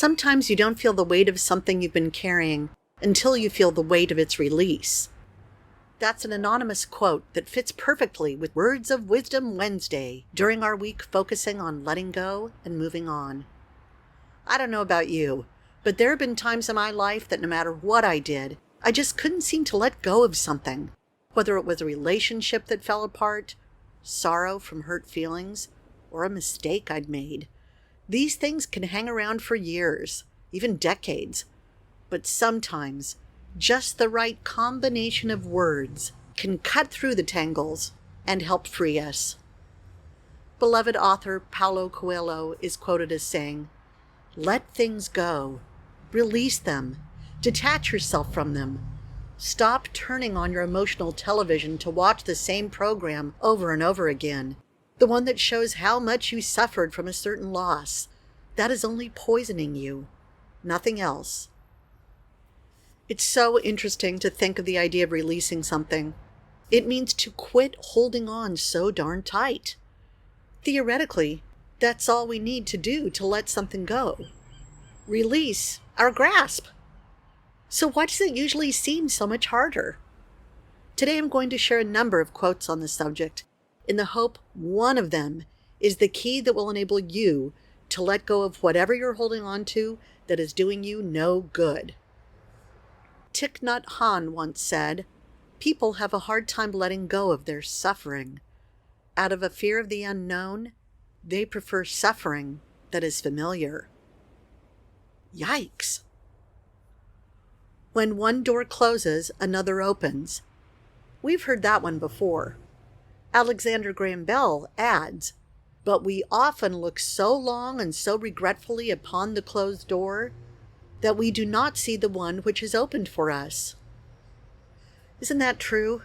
Sometimes you don't feel the weight of something you've been carrying until you feel the weight of its release. That's an anonymous quote that fits perfectly with Words of Wisdom Wednesday during our week focusing on letting go and moving on. I don't know about you, but there have been times in my life that no matter what I did, I just couldn't seem to let go of something. Whether it was a relationship that fell apart, sorrow from hurt feelings, or a mistake I'd made. These things can hang around for years, even decades. But sometimes, just the right combination of words can cut through the tangles and help free us. Beloved author Paulo Coelho is quoted as saying, "Let things go. Release them. Detach yourself from them. Stop turning on your emotional television to watch the same program over and over again. The one that shows how much you suffered from a certain loss. That is only poisoning you. Nothing else." It's so interesting to think of the idea of releasing something. It means to quit holding on so darn tight. Theoretically, that's all we need to do to let something go. Release our grasp. So why does it usually seem so much harder? Today I'm going to share a number of quotes on the subject, in the hope one of them is the key that will enable you to let go of whatever you're holding on to that is doing you no good. Thich Nhat Hanh once said, "People have a hard time letting go of their suffering. Out of a fear of the unknown, they prefer suffering that is familiar." Yikes! When one door closes, another opens. We've heard that one before. Alexander Graham Bell adds, "But we often look so long and so regretfully upon the closed door that we do not see the one which is opened for us." Isn't that true?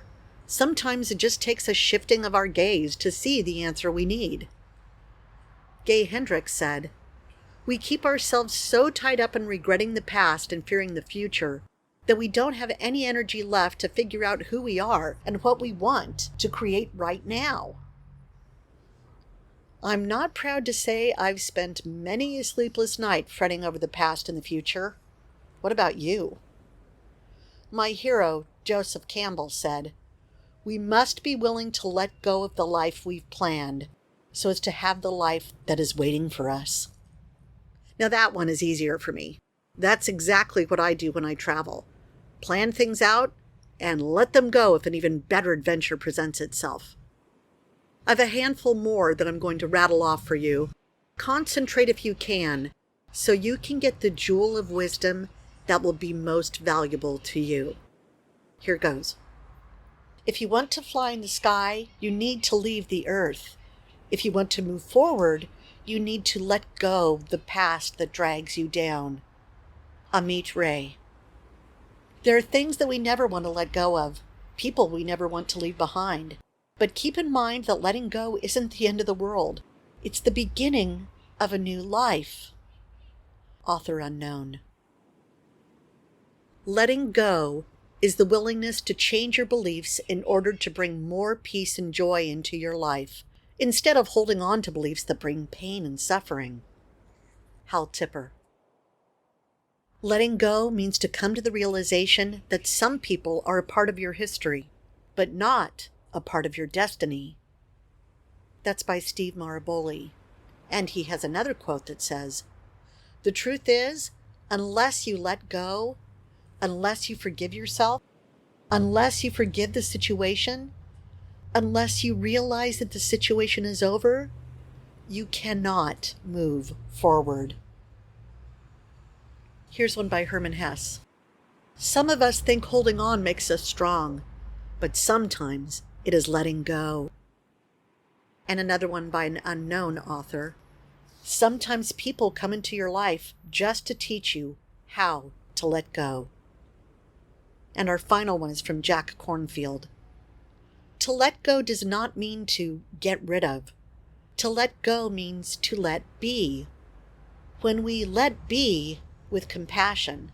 Sometimes it just takes a shifting of our gaze to see the answer we need. Gay Hendricks said, "We keep ourselves so tied up in regretting the past and fearing the future that we don't have any energy left to figure out who we are and what we want to create right now." I'm not proud to say I've spent many a sleepless night fretting over the past and the future. What about you? My hero, Joseph Campbell, said, "We must be willing to let go of the life we've planned so as to have the life that is waiting for us." Now that one is easier for me. That's exactly what I do when I travel. Plan things out and let them go if an even better adventure presents itself. I've a handful more that I'm going to rattle off for you. Concentrate if you can, so you can get the jewel of wisdom that will be most valuable to you. Here goes. If you want to fly in the sky, you need to leave the earth. If you want to move forward, you need to let go of the past that drags you down. Amit Ray. There are things that we never want to let go of, people we never want to leave behind. But keep in mind that letting go isn't the end of the world. It's the beginning of a new life. Author unknown. Letting go is the willingness to change your beliefs in order to bring more peace and joy into your life, instead of holding on to beliefs that bring pain and suffering. Hal Tipper. Letting go means to come to the realization that some people are a part of your history, but not a part of your destiny. That's by Steve Maraboli. And he has another quote that says, "The truth is, unless you let go, unless you forgive yourself, unless you forgive the situation, unless you realize that the situation is over, you cannot move forward." Here's one by Herman Hesse. "Some of us think holding on makes us strong, but sometimes it is letting go." And another one by an unknown author. "Sometimes people come into your life just to teach you how to let go." And our final one is from Jack Kornfield. "To let go does not mean to get rid of. To let go means to let be. When we let be with compassion,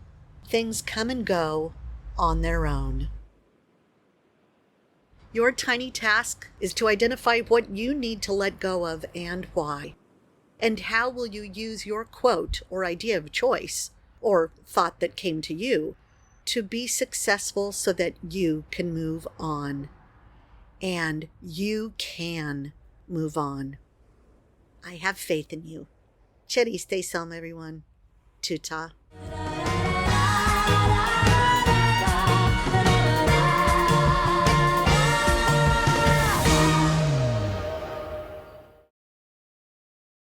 things come and go on their own." Your tiny task is to identify what you need to let go of and why. And how will you use your quote or idea of choice, or thought that came to you, to be successful so that you can move on? And you can move on. I have faith in you. Cheri stay some, everyone. Tuta.